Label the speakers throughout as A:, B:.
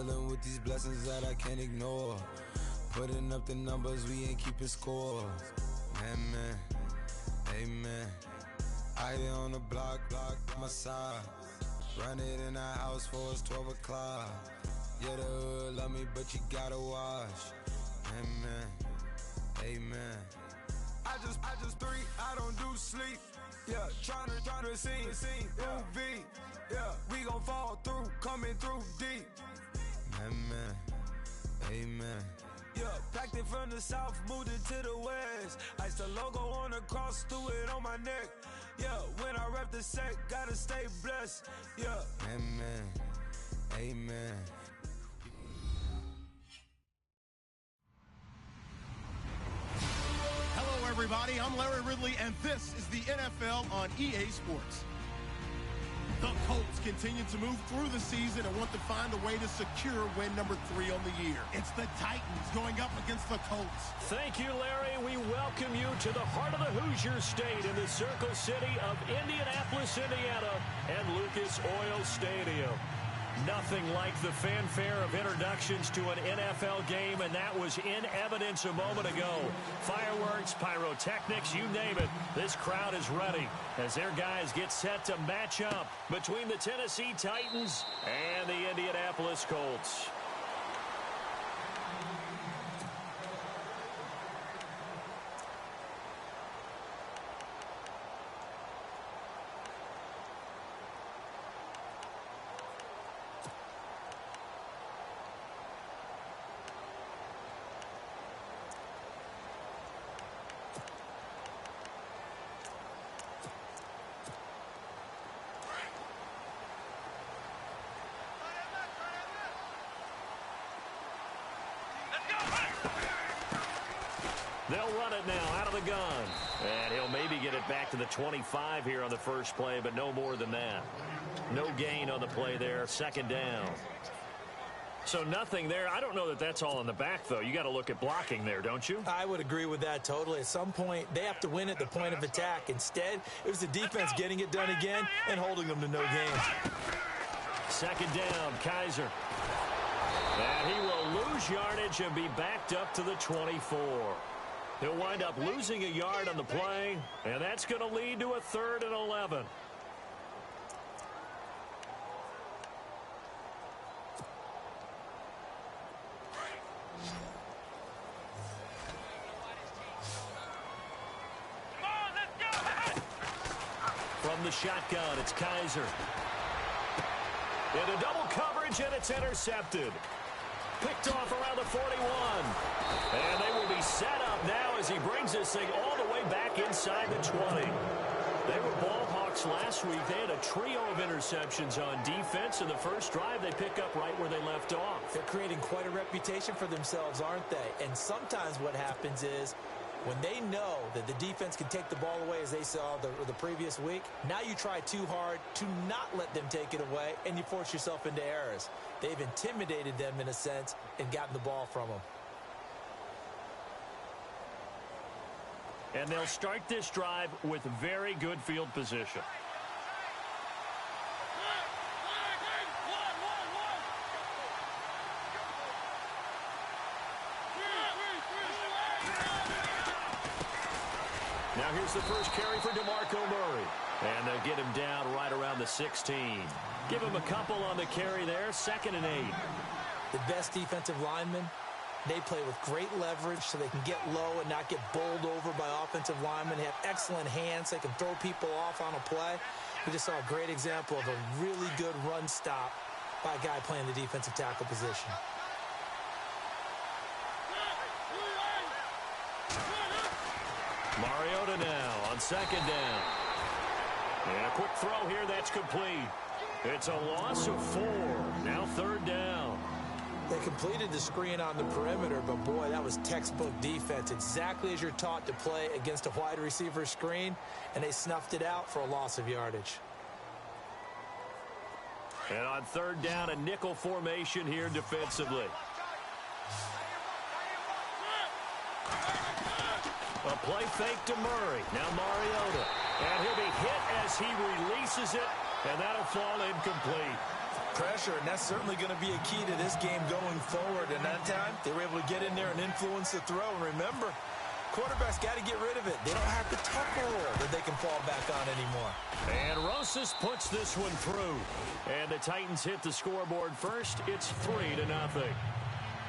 A: Dealing with these blessings that I can't ignore. Putting up the numbers, we ain't keeping score. Amen, amen. I here on the block, my side. Run it in the house for it's 12 o'clock. Yeah, the hood love me, but you gotta watch. Amen, amen. I just three, I don't do sleep. Yeah, tryna sing, UV. Yeah, we gon' fall through, coming through deep. Amen, amen. Yeah, packed it from the south, moved it to the west. Iced the logo on the cross, threw it on my neck. Yeah, when I rep the set, gotta stay blessed. Yeah, amen, amen.
B: Hello, everybody. I'm Larry Ridley, and this is the NFL on EA Sports. The Colts continue to move through the season and want to find a way to secure win number 3 on the year. It's the Titans going up against the Colts.
C: Thank you, Larry. We welcome you to the heart of the Hoosier State in the Circle City of Indianapolis, Indiana, and Lucas Oil Stadium. Nothing like the fanfare of introductions to an NFL game, and that was in evidence a moment ago. Fireworks, pyrotechnics, you name it. This crowd is ready as their guys get set to match up between the Tennessee Titans and the Indianapolis Colts. They'll run it now out of the gun. And he'll maybe get it back to the 25 here on the first play, but no more than that. No gain on the play there. Second down. So nothing there. I don't know that that's all in the back, though. You got to look at blocking there, don't you?
D: I would agree with that totally. At some point, they have to win at the point of attack. Instead, it was the defense getting it done again and holding them to no gain.
C: Second down, Kaiser. And he will lose yardage and be backed up to the 24. He'll wind up losing a yard on the play, and that's going to lead to a 3rd and 11. From the shotgun, it's Kaiser. Into double coverage, and it's intercepted. Picked off around the 41. And they will be set up now as he brings this thing all the way back inside the 20. They were ball hawks last week. They had a trio of interceptions on defense. In the first drive, they pick up right where they left off.
D: They're creating quite a reputation for themselves, aren't they? And sometimes what happens is when they know that the defense can take the ball away, as they saw the previous week, now you try too hard to not let them take it away, and you force yourself into errors. They've intimidated them in a sense and gotten the ball from them.
C: And they'll start this drive with very good field position. Now here's the first carry for DeMarco Murray. And they'll get him down right around the 16. Give him a couple on the carry there. 2nd and 8.
D: The best defensive linemen, they play with great leverage so they can get low and not get bowled over by offensive linemen. They have excellent hands. They can throw people off on a play. We just saw a great example of a really good run stop by a guy playing the defensive tackle position.
C: Mariota now on 2nd down. And a quick throw here that's complete. It's a loss of 4. Now 3rd down.
D: They completed the screen on the perimeter, but boy, that was textbook defense. Exactly as you're taught to play against a wide receiver screen, and they snuffed it out for a loss of yardage.
C: And on 3rd down, a nickel formation here defensively. A play fake to Murray. Now Mariota. And he'll be hit as he releases it, and that'll fall incomplete.
D: pressure, and that's certainly going to be a key to this game going forward. And that time, they were able to get in there and influence the throw. And remember, quarterbacks got to get rid of it. They don't have the tucker roll that they can fall back on anymore.
C: And Rosas puts this one through. And the Titans hit the scoreboard first. It's 3-0.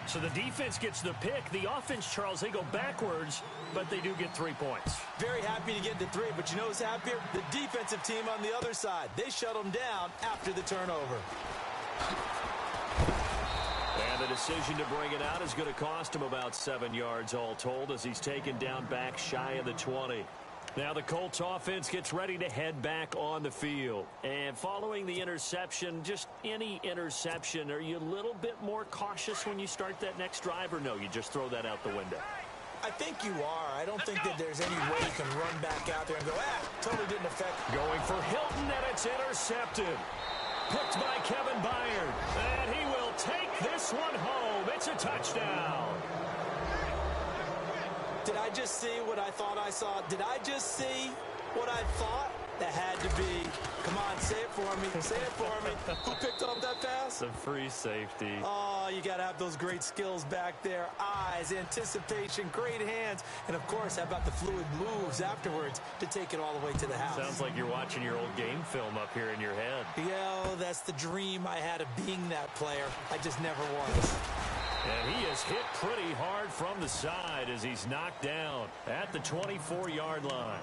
C: So the defense gets the pick. The offense, Charles, they go backwards, but they do get 3 points. Very happy to get the 3, but you know who's happier? The defensive team on the other side. They shut them down after the turnover. And the decision to bring it out is going to cost him about 7 yards all told as he's taken down back shy of the 20. Now the Colts offense gets ready to head back on the field. And following the interception, just any interception, are you a little bit more cautious when you start that next drive, or no, you just throw that out the window?
D: I think you are. I don't think that there's any way you can run back out there and go, totally didn't affect.
C: Going for Hilton, and it's intercepted. Picked by Kevin Byard. And he will take this one home. It's a touchdown.
D: Did I just see what I thought I saw? Did I just see what I thought? That had to be. Come on, say it for me. Say it for me. Who picked up that pass?
C: A free safety.
D: Oh, you got to have those great skills back there. Eyes, anticipation, great hands. And, of course, how about the fluid moves afterwards to take it all the way to the house?
C: Sounds like you're watching your old game film up here in your head.
D: Yeah, that's the dream I had of being that player. I just never was.
C: And he is hit pretty hard from the side as he's knocked down at the 24-yard line.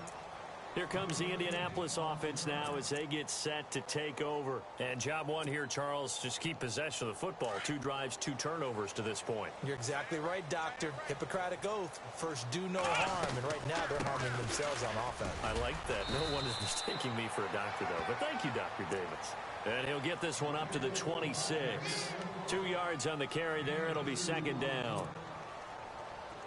C: Here comes the Indianapolis offense now as they get set to take over. And job one here, Charles, just keep possession of the football. 2 drives, 2 turnovers to this point.
D: You're exactly right, Doctor. Hippocratic oath. First, do no harm. And right now, they're harming themselves on offense.
C: I like that. No one is mistaking me for a doctor, though. But thank you, Dr. Davis. And he'll get this one up to the 26. 2 yards on the carry there. It'll be second down.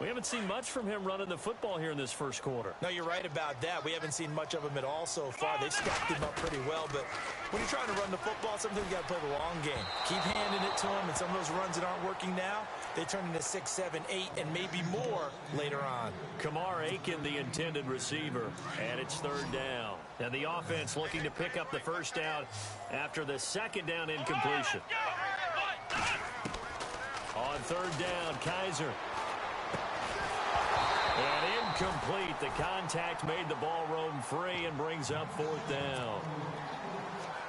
C: We haven't seen much from him running the football here in this first quarter.
D: No, you're right about that. We haven't seen much of him at all so far. They've stacked him up pretty well, but when you're trying to run the football, sometimes you got to play the long game. Keep handing it to him, and some of those runs that aren't working now, they turn into 6, 7, 8, and maybe more later on.
C: Kamar Aiken, the intended receiver, and it's third down. And the offense looking to pick up the first down after the second down incompletion. On third down, Kaiser. And incomplete. The contact made the ball roam free and brings up fourth down.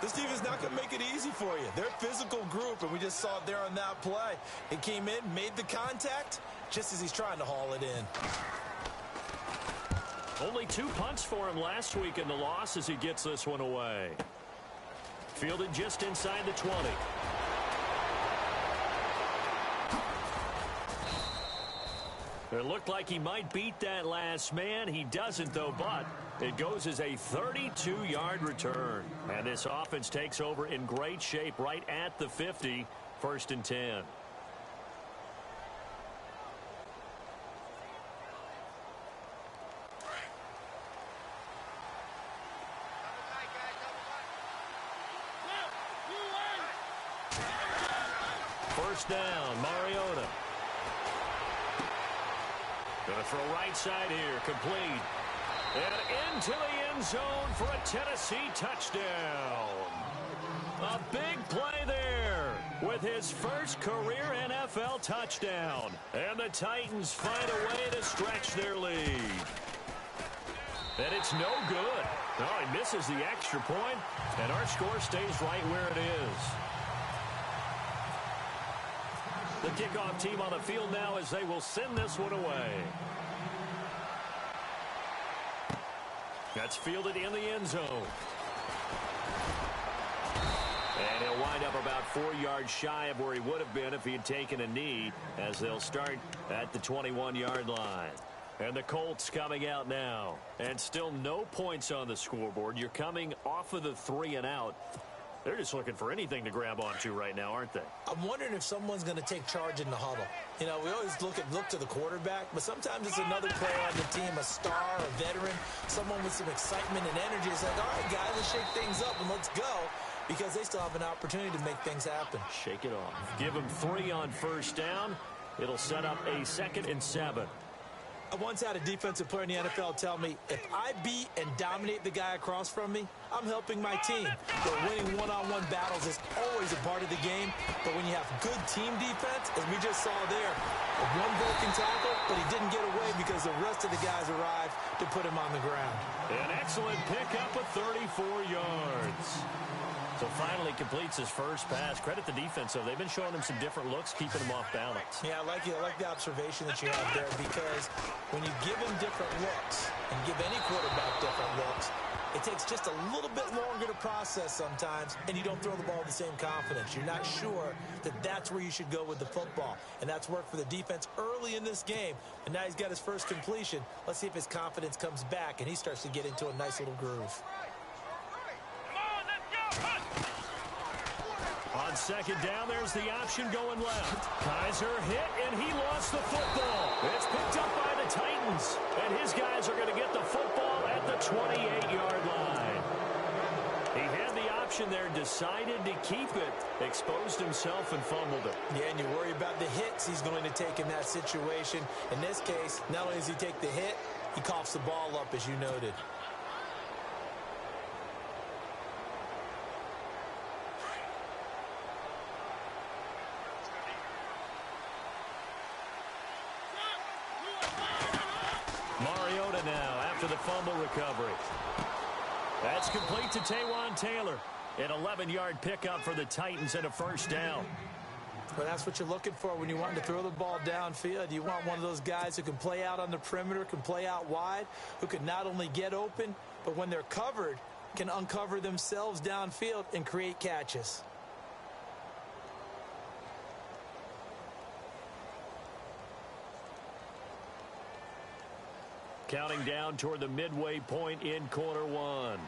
D: This team is not going to make it easy for you. They're a physical group, and we just saw it there on that play. It came in, made the contact, just as he's trying to haul it in.
C: Only 2 punts for him last week in the loss as he gets this one away. Fielded just inside the 20. It looked like he might beat that last man. He doesn't, though, but it goes as a 32-yard return. And this offense takes over in great shape right at the 50, 1st and 10. First down, Mariota. Going to throw right side here, complete. And into the end zone for a Tennessee touchdown. A big play there with his first career NFL touchdown. And the Titans find a way to stretch their lead. And it's no good. No, he misses the extra point, and our score stays right where it is. The kickoff team on the field now as they will send this one away. That's fielded in the end zone. And he'll wind up about 4 yards shy of where he would have been if he had taken a knee, as they'll start at the 21-yard line. And the Colts coming out now. And still no points on the scoreboard. You're coming off of the 3 and out. They're just looking for anything to grab onto right now, aren't they?
D: I'm wondering if someone's going to take charge in the huddle. You know, we always look to the quarterback, but sometimes it's another player on the team, a star, a veteran, someone with some excitement and energy. It's like, all right, guys, let's shake things up and let's go, because they still have an opportunity to make things happen.
C: Shake it off. Give them 3 on first down. It'll set up a 2nd and 7.
D: I once had a defensive player in the NFL tell me, if I beat and dominate the guy across from me, I'm helping my team. But winning one-on-one battles is always a part of the game. But when you have good team defense, as we just saw there, one broken tackle, but he didn't get away because the rest of the guys arrived to put him on the ground.
C: An excellent pickup of 34 yards. So finally completes his first pass. Credit the defense, though. They've been showing him some different looks, keeping him off balance.
D: Yeah, I like the observation that you have there, because when you give him different looks and give any quarterback different looks, it takes just a little bit longer to process sometimes, and you don't throw the ball with the same confidence. You're not sure that that's where you should go with the football. And that's worked for the defense early in this game. And now he's got his first completion. Let's see if his confidence comes back and he starts to get into a nice little groove.
C: On second down, there's the option going left. Kaiser hit, and he lost the football. It's picked up by the Titans, and his guys are going to get the football at the 28-yard line. He had the option there, decided to keep it, exposed himself, and fumbled it.
D: Yeah, and you worry about the hits he's going to take in that situation. In this case, not only does he take the hit, he coughs the ball up, as you noted.
C: Mariota now after the fumble recovery. That's complete to Taywan Taylor. An 11-yard pickup for the Titans and a first down.
D: Well, that's what you're looking for when you want to throw the ball downfield. You want one of those guys who can play out on the perimeter, can play out wide, who can not only get open, but when they're covered, can uncover themselves downfield and create catches.
C: Counting down toward the midway point in quarter one.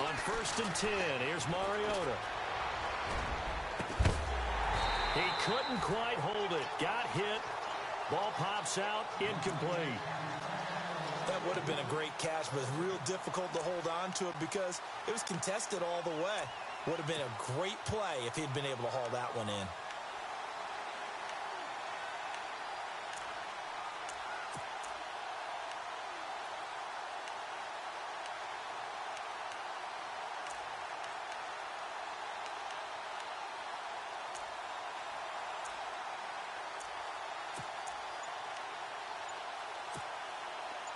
C: On 1st and 10, here's Mariota. He couldn't quite hold it. Got hit. Ball pops out, incomplete.
D: That would have been a great catch, but it's real difficult to hold on to it because it was contested all the way. Would have been a great play if he'd been able to haul that one in.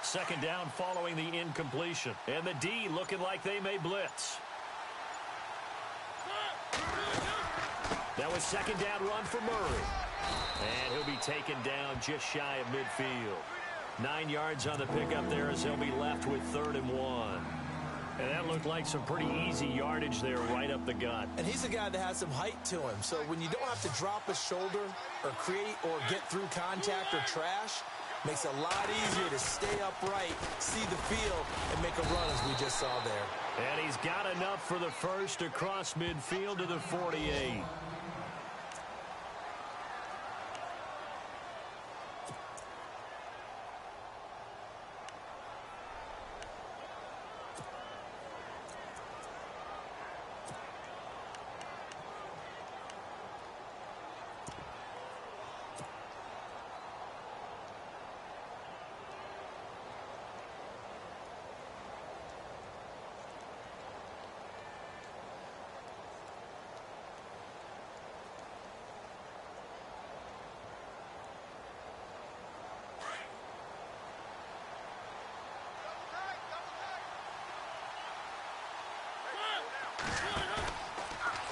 C: Second down following the incompletion. And the D looking like they may blitz. That was second down run for Murray. And he'll be taken down just shy of midfield. 9 yards on the pickup there as he'll be left with 3rd and 1. And that looked like some pretty easy yardage there right up the gut.
D: And he's a guy that has some height to him. So when you don't have to drop a shoulder or create or get through contact or trash, makes it a lot easier to stay upright, see the field, and make a run as we just saw there.
C: And he's got enough for the first across midfield to the 48.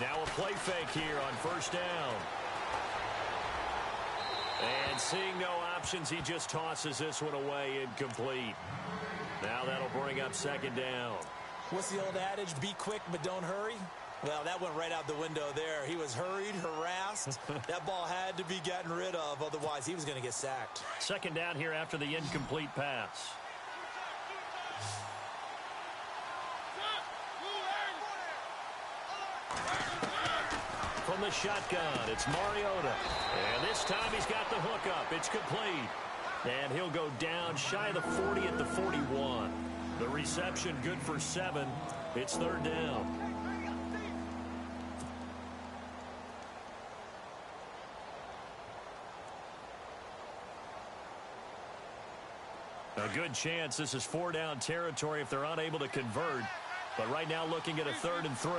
C: Now a play fake here on first down. And seeing no options, he just tosses this one away incomplete. Now that'll bring up second down.
D: What's the old adage? Be quick, but don't hurry. Well, that went right out the window there. He was hurried, harassed. That ball had to be gotten rid of. Otherwise, he was going to get sacked.
C: Second down here after the incomplete pass. From the shotgun, it's Mariota. And this time he's got the hook up. It's complete. And he'll go down shy of the 40 at the 41. The reception good for 7. It's 3rd down. good chance this is 4-down territory if they're unable to convert. But right now looking at a 3rd and 3.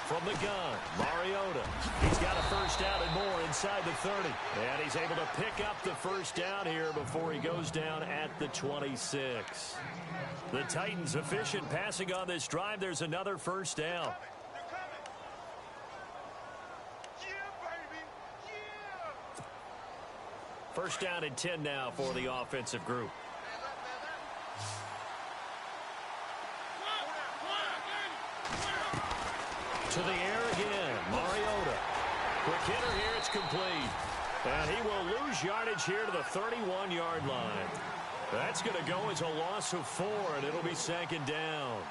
C: From the gun, Mariota. He's got a first down and more inside the 30. And he's able to pick up the first down here before he goes down at the 26. The Titans efficient passing on this drive. There's another first down. First down and 10 now for the offensive group. To the air again, Mariota. Quick hitter here, it's complete. And he will lose yardage here to the 31-yard line. That's going to go as a loss of 4, and it'll be 2nd down.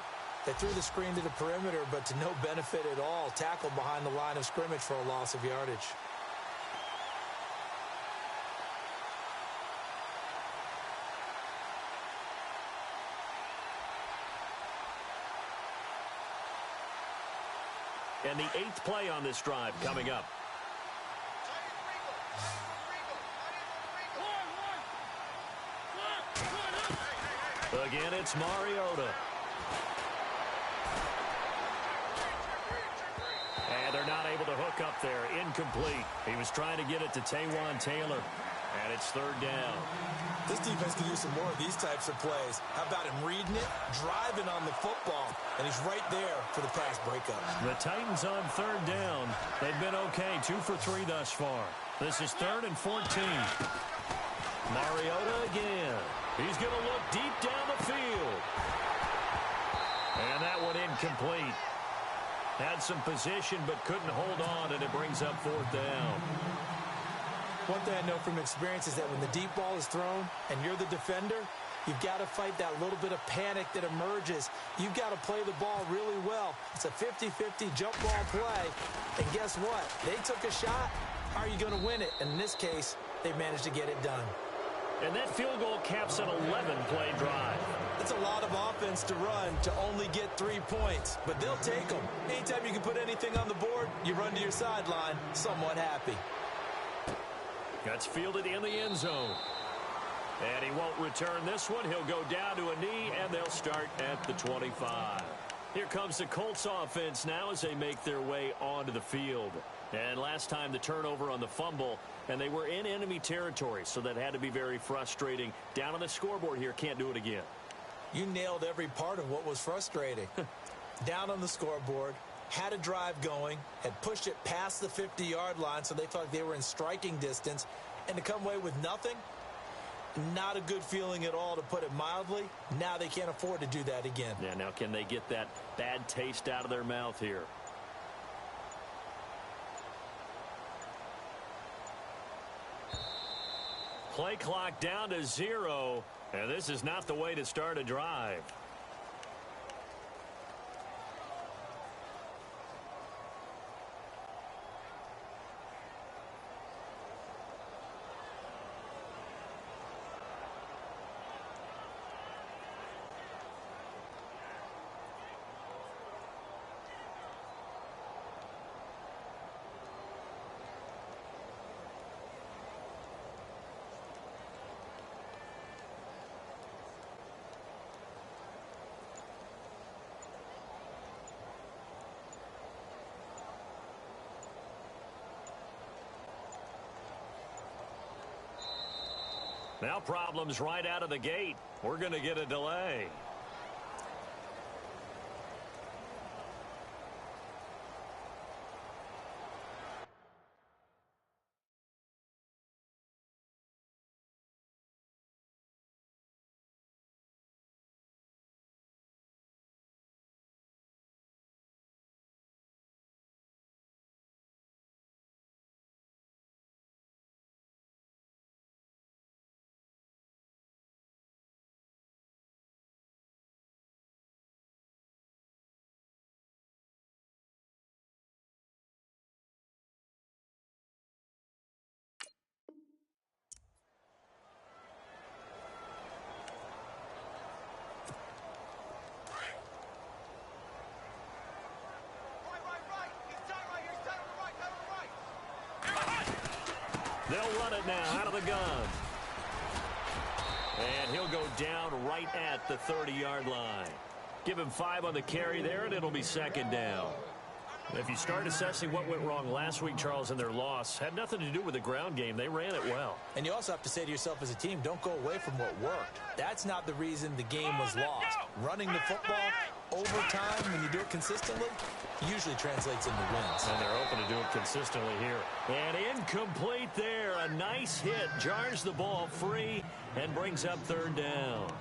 D: They threw the screen to the perimeter, but to no benefit at all. Tackled behind the line of scrimmage for a loss of yardage.
C: And the 8th play on this drive coming up. Again, it's Mariota. And they're not able to hook up there. Incomplete. He was trying to get it to Taywan Taylor. And it's 3rd down.
D: This defense can use some more of these types of plays. How about him reading it, driving on the football, and he's right there for the pass breakup.
C: The Titans on 3rd down. They've been okay, 2 for 3 thus far. This is 3rd and 14. Mariota again. He's going to look deep down the field. And that one incomplete. Had some position but couldn't hold on, and it brings up 4th down.
D: One thing I know from experience is that when the deep ball is thrown and you're the defender, you've got to fight that little bit of panic that emerges. You've got to play the ball really well. It's a 50-50 jump ball play. And guess what? They took a shot. How are you going to win it? And in this case, they managed to get it done.
C: And that field goal caps an 11-play drive.
D: It's a lot of offense to run to only get 3 points, but they'll take them. Anytime you can put anything on the board, you run to your sideline somewhat happy.
C: That's fielded in the end zone. And he won't return this one. He'll go down to a knee, and they'll start at the 25. Here comes the Colts offense now as they make their way onto the field. And last time the turnover on the fumble, and they were in enemy territory, so that had to be very frustrating. Down on the scoreboard here, can't do it again.
D: You nailed every part of what was frustrating. Down on the scoreboard, had a drive going, had pushed it past the 50-yard line, so they thought they were in striking distance, and to come away with nothing, not a good feeling at all, to put it mildly. Now they can't afford to do that again.
C: Yeah, now can they get that bad taste out of their mouth here? Play clock down to 0, and this is not the way to start a drive. Now problems right out of the gate. We're going to get a delay. They'll run it now out of the gun. And he'll go down right at the 30-yard line. Give him 5 on the carry there, and it'll be second down. If you start assessing what went wrong last week, Charles, in their loss, had nothing to do with the ground game. They ran it well.
D: And you also have to say to yourself as a team, don't go away from what worked. That's not the reason the game was lost. Running the football over time, when you do it consistently, usually translates into wins.
C: And they're hoping to do it consistently here. And incomplete there. A nice hit. Jars the ball free and brings up third down.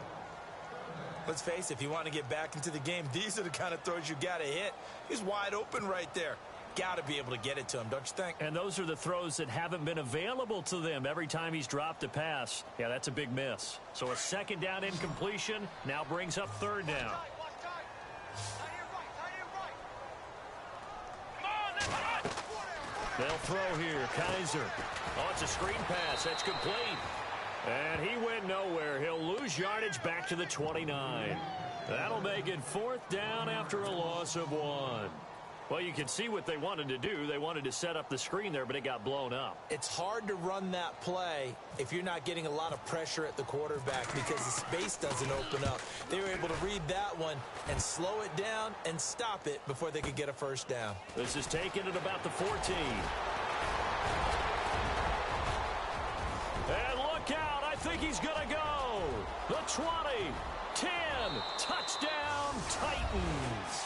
D: Let's face it, if you want to get back into the game, these are the kind of throws you got to hit. He's wide open right there. Got to be able to get it to him, don't you think?
C: And those are the throws that haven't been available to them every time he's dropped a pass. Yeah, that's a big miss. So a second down incompletion now brings up third down. They'll throw here. Kaiser. Oh, it's a screen pass. That's complete. And he went nowhere. He'll lose yardage back to the 29. That'll make it fourth down after a loss of 1. Well, you can see what they wanted to do. They wanted to set up the screen there, but it got blown up.
D: It's hard to run that play if you're not getting a lot of pressure at the quarterback because the space doesn't open up. They were able to read that one and slow it down and stop it before they could get a first down.
C: This is taken at about the 14. And look out. I think he's going to go. The 20, 10, touchdown Titans.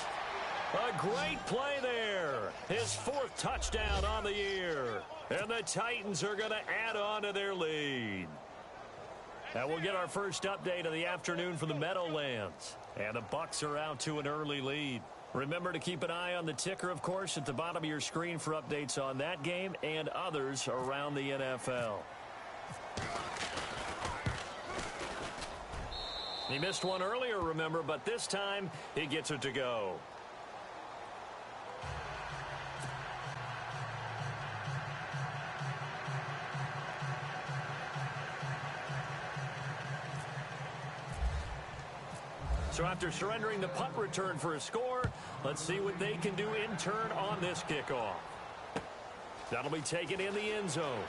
C: A great play there. His 4th touchdown on the year. And the Titans are going to add on to their lead. And we'll get our first update of the afternoon from the Meadowlands. And the Bucs are out to an early lead. Remember to keep an eye on the ticker, of course, at the bottom of your screen for updates on that game and others around the NFL. He missed one earlier, remember, but this time he gets it to go. So after surrendering the punt return for a score, let's see what they can do in turn on this kickoff. That'll be taken in the end zone.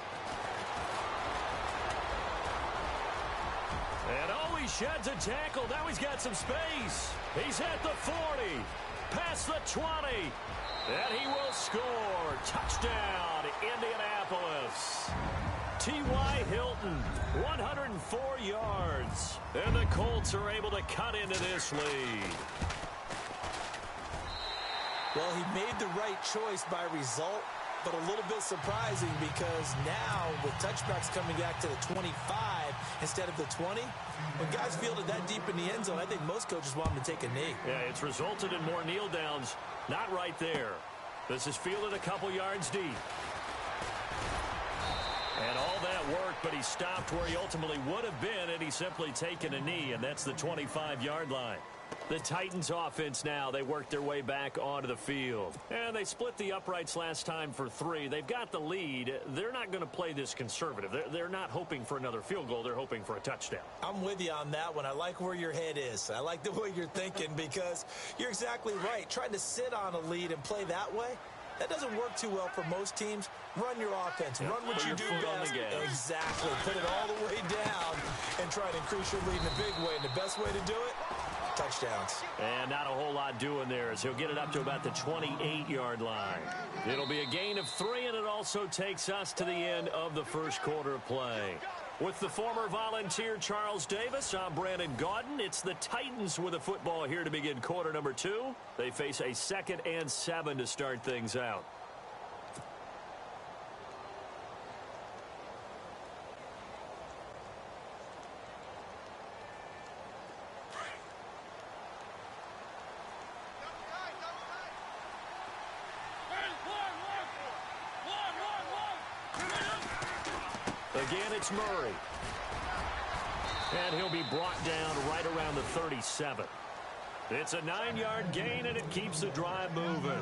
C: And oh, he sheds a tackle. Now he's got some space. He's at the 40, past the 20, and he will score. Touchdown, Indianapolis. T.Y. Hilton, 104 yards. And the Colts are able to cut into this lead.
D: Well, he made the right choice by result, but a little bit surprising because now with touchbacks coming back to the 25 instead of the 20, when guys fielded that deep in the end zone, I think most coaches want them to take a knee.
C: Yeah, it's resulted in more kneel downs. Not right there. This is fielded a couple yards deep. And all that worked, but he stopped where he ultimately would have been had he simply taken a knee, and that's the 25-yard line. The Titans offense now, they work their way back onto the field. And they split the uprights last time for 3. They've got the lead. They're not going to play this conservative. They're not hoping for another field goal. They're hoping for a touchdown.
D: I'm with you on that one. I like where your head is. I like the way you're thinking because you're exactly right. Trying to sit on a lead and play that way, that doesn't work too well for most teams. Run your offense. Run what you do best. Exactly. Put it all the way down and try to increase your lead in a big way. And the best way to do it, touchdowns.
C: And not a whole lot doing there as he'll get it up to about the 28-yard line. It'll be a gain of 3, and it also takes us to the end of the first quarter of play. With the former Volunteer Charles Davis, I'm Brandon Gaudin. It's the Titans with the football here to begin quarter number 2. They face a 2nd and 7 to start things out. Again, it's Murray. And he'll be brought down right around the 37. It's a 9-yard gain, and it keeps the drive moving.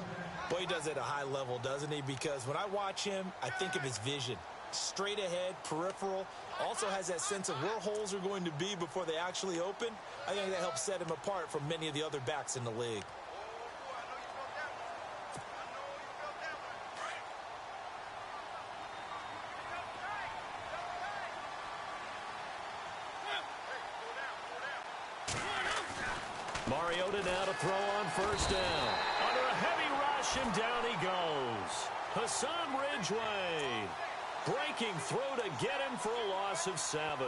D: Boy, he does it at a high level, doesn't he? Because when I watch him, I think of his vision. Straight ahead, peripheral. Also has that sense of where holes are going to be before they actually open. I think that helps set him apart from many of the other backs in the league.
C: Mariota now to throw on first down. Under a heavy rush, and down he goes. Hassan Ridgeway breaking through to get him for a loss of 7.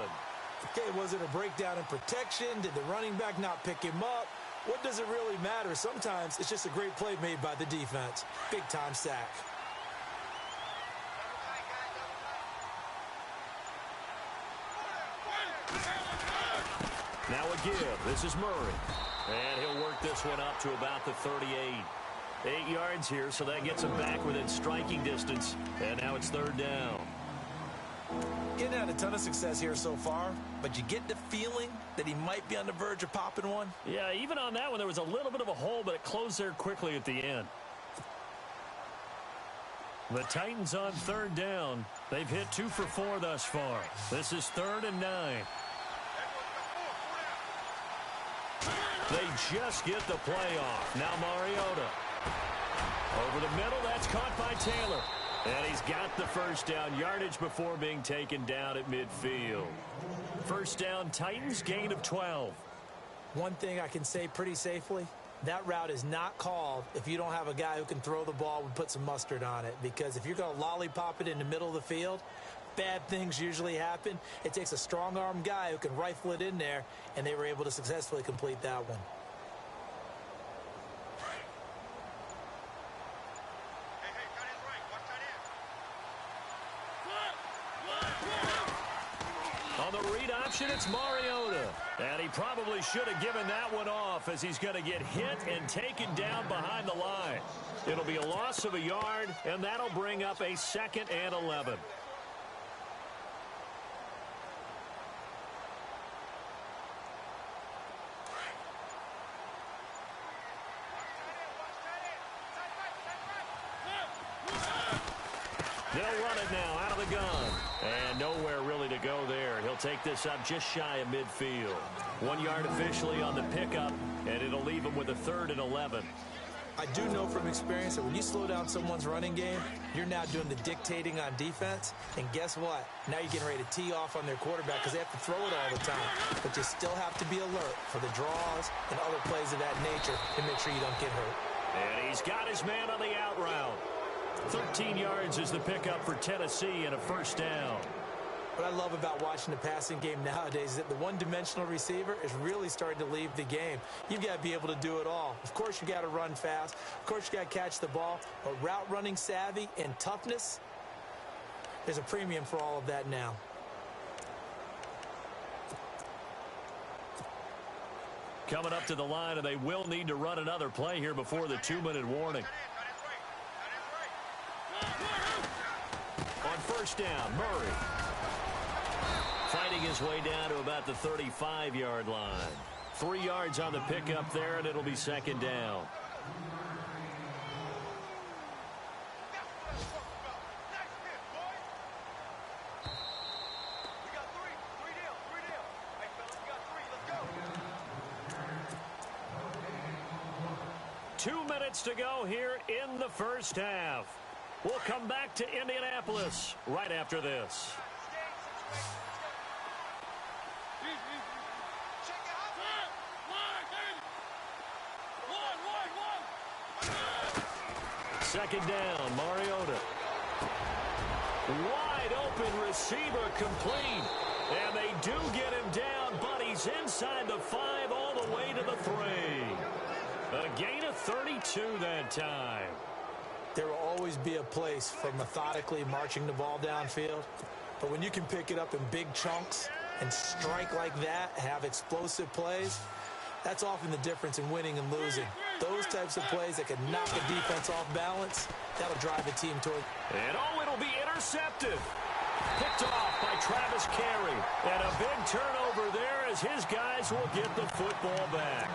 D: Okay, was it a breakdown in protection? Did the running back not pick him up? What does it really matter? Sometimes it's just a great play made by the defense. Big-time sack.
C: Now a give. This is Murray. And he'll work this one up to about the 38. 8 yards here, so that gets him back within striking distance. And now it's 3rd down.
D: Getting had a ton of success here so far, but you get the feeling that he might be on the verge of popping one.
C: Yeah, even on that one, there was a little bit of a hole, but it closed there quickly at the end. The Titans on 3rd down. They've hit 2 for 4 thus far. This is 3rd and 9. They just get the play off. Now Mariota. Over the middle, that's caught by Taylor. And he's got the first down, yardage before being taken down at midfield. First down, Titans, gain of 12.
D: One thing I can say pretty safely, that route is not called if you don't have a guy who can throw the ball and put some mustard on it. Because if you're going to lollipop it in the middle of the field, bad things usually happen. It takes a strong-arm guy who can rifle it in there, and they were able to successfully complete that one.
C: On the read option, it's Mariota. And he probably should have given that one off as he's going to get hit and taken down behind the line. It'll be a loss of a yard, and that'll bring up a 2nd and 11. They'll run it now out of the gun. And nowhere really to go there. He'll take this up just shy of midfield. 1 yard officially on the pickup, and it'll leave him with a 3rd and 11.
D: I do know from experience that when you slow down someone's running game, you're now doing the dictating on defense. And guess what? Now you're getting ready to tee off on their quarterback because they have to throw it all the time. But you still have to be alert for the draws and other plays of that nature to make sure you don't get hurt.
C: And he's got his man on the out route. 13 yards is the pickup for Tennessee and a first down.
D: What I love about watching the passing game nowadays is that the one-dimensional receiver is really starting to leave the game. You've got to be able to do it all. Of course, you got to run fast. Of course, you got to catch the ball. But route running savvy and toughness, there's a premium for all of that now.
C: Coming up to the line, and they will need to run another play here before the 2-minute warning. On first down, Murray. Fighting his way down to about the 35-yard line. 3 yards on the pickup there, and it'll be 2nd down. Two minutes to go here in the first half. We'll come back to Indianapolis right after this. Second down, Mariota. Wide open receiver complete. And they do get him down, but he's inside the 5 all the way to the 3. A gain of 32 that time.
D: There will always be a place for methodically marching the ball downfield. But when you can pick it up in big chunks and strike like that, have explosive plays, that's often the difference in winning and losing. Those types of plays that can knock a defense off balance, that'll drive a team toward.
C: And it'll be intercepted. Picked off by Travis Carey. And a big turnover there as his guys will get the football back.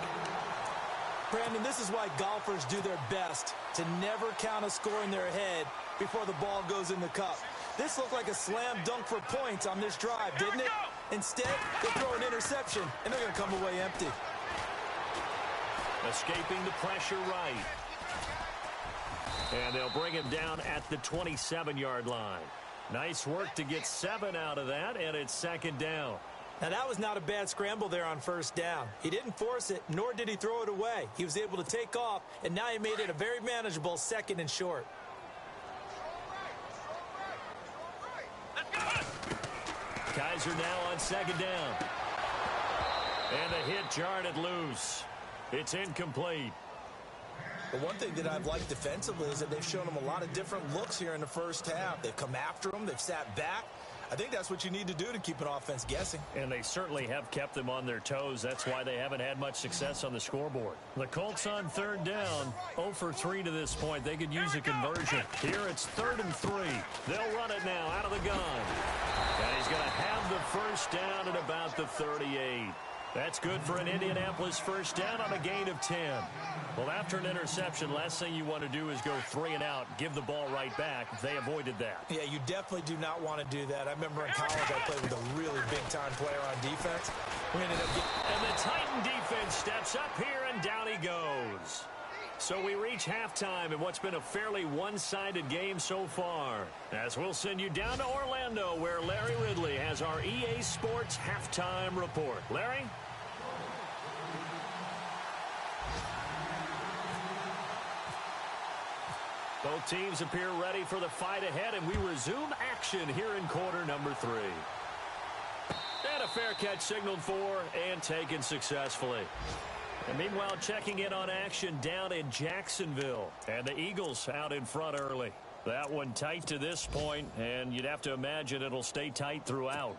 D: Brandon, this is why golfers do their best to never count a score in their head before the ball goes in the cup. This looked like a slam dunk for points on this drive, didn't it? Instead, they throw an interception, and they're going to come away empty.
C: Escaping the pressure right. And they'll bring him down at the 27-yard line. Nice work to get 7 out of that, and it's 2nd down.
D: Now, that was not a bad scramble there on first down. He didn't force it, nor did he throw it away. He was able to take off, and now he made it a very manageable 2nd and short.
C: Kaiser now on 2nd down. And the hit jarred it loose. It's incomplete.
D: But one thing that I've liked defensively is that they've shown him a lot of different looks here in the first half. They've come after him. They've sat back. I think that's what you need to do to keep an offense guessing.
C: And they certainly have kept them on their toes. That's why they haven't had much success on the scoreboard. The Colts on 3rd down. 0 for 3 to this point. They could use a conversion. Here it's 3rd and 3. They'll run it now out of the gun. And he's going to have the first down at about the 38. That's good for an Indianapolis first down on a gain of 10. Well, after an interception, last thing you want to do is go 3 and out, give the ball right back. They avoided that.
D: Yeah, you definitely do not want to do that. I remember in college I played with a really big-time player on defense. We ended up getting...
C: And the Titan defense steps up here, and down he goes. So we reach halftime in what's been a fairly one-sided game so far. As we'll send you down to Orlando, where Larry Ridley has our EA Sports halftime report. Larry? Both teams appear ready for the fight ahead, and we resume action here in quarter number 3. And a fair catch signaled for and taken successfully. And meanwhile, checking in on action down in Jacksonville. And the Eagles out in front early. That one tight to this point, and you'd have to imagine it'll stay tight throughout.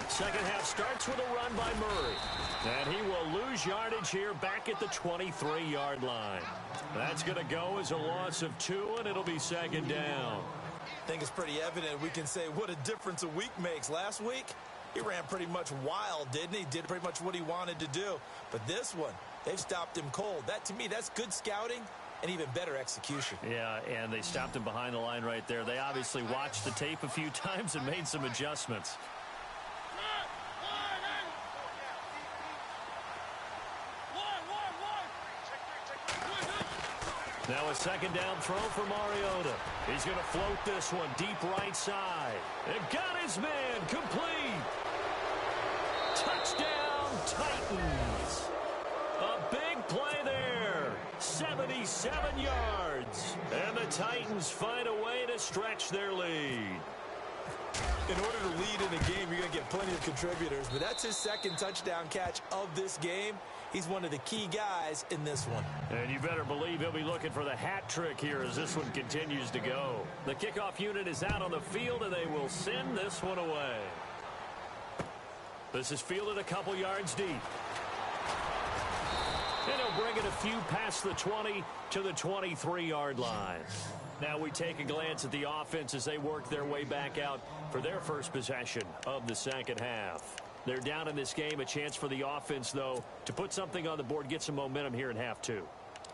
C: Second half starts with a run by Murray. And he will lose yardage here back at the 23-yard line. That's going to go as a loss of 2, and it'll be 2nd down.
D: I think it's pretty evident. We can say what a difference a week makes. Last week, he ran pretty much wild, didn't he? Did pretty much what he wanted to do. But this one, they've stopped him cold. That, to me, that's good scouting and even better execution.
C: Yeah, and they stopped him behind the line right there. They obviously watched the tape a few times and made some adjustments. Now a 2nd down throw for Mariota. He's going to float this one deep right side. And got his man complete. Touchdown, Titans. A big play there. 77 yards. And the Titans find a way to stretch their lead.
D: In order to lead in a game, you're going to get plenty of contributors. But that's his 2nd touchdown catch of this game. He's one of the key guys in this one.
C: And you better believe he'll be looking for the hat trick here as this one continues to go. The kickoff unit is out on the field, and they will send this one away. This is fielded a couple yards deep. And he'll bring it a few past the 20 to the 23-yard line. Now we take a glance at the offense as they work their way back out for their first possession of the second half. They're down in this game. A chance for the offense, though, to put something on the board, get some momentum here in half 2.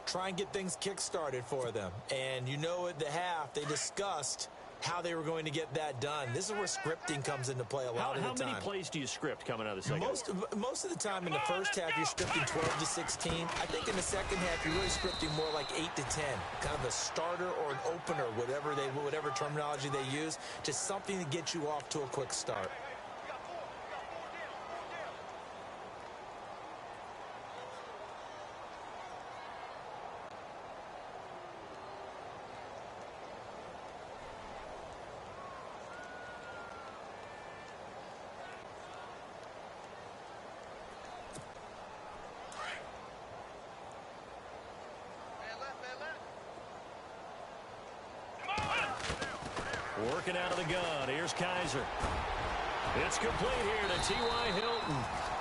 D: Try and get things kick-started for them. And you know at the half, they discussed how they were going to get that done. This is where scripting comes into play a lot of the time.
C: How many plays do you script coming out of the second half?
D: Most of the time in the first half, you're scripting 12 to 16. I think in the second half, you're really scripting more like 8 to 10. Kind of a starter or an opener, whatever terminology they use. Just something to get you off to a quick start.
C: Working out of the gun. Here's Kaiser. It's complete here to T.Y. Hilton.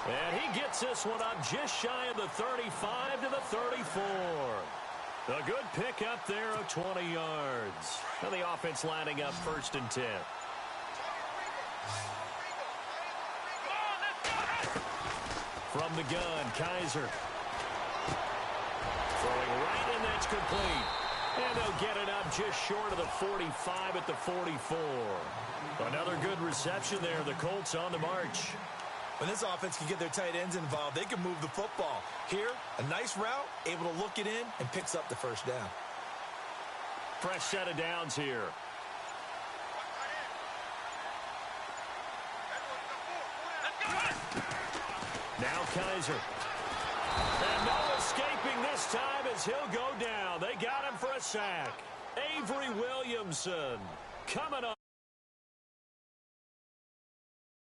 C: And he gets this one up just shy of the 35 to the 34. A good pick up there of 20 yards. And the offense lining up 1st and 10. From the gun, Kaiser. Throwing right, and that's complete. And they'll get it up just short of the 45 at the 44. Another good reception there. The Colts on the march.
D: When this offense can get their tight ends involved, they can move the football. Here, a nice route, able to look it in, and picks up the first down.
C: Fresh set of downs here. Now Kaiser. And no escaping this time as he'll go down. They got him for a sack. Avery Williamson coming up.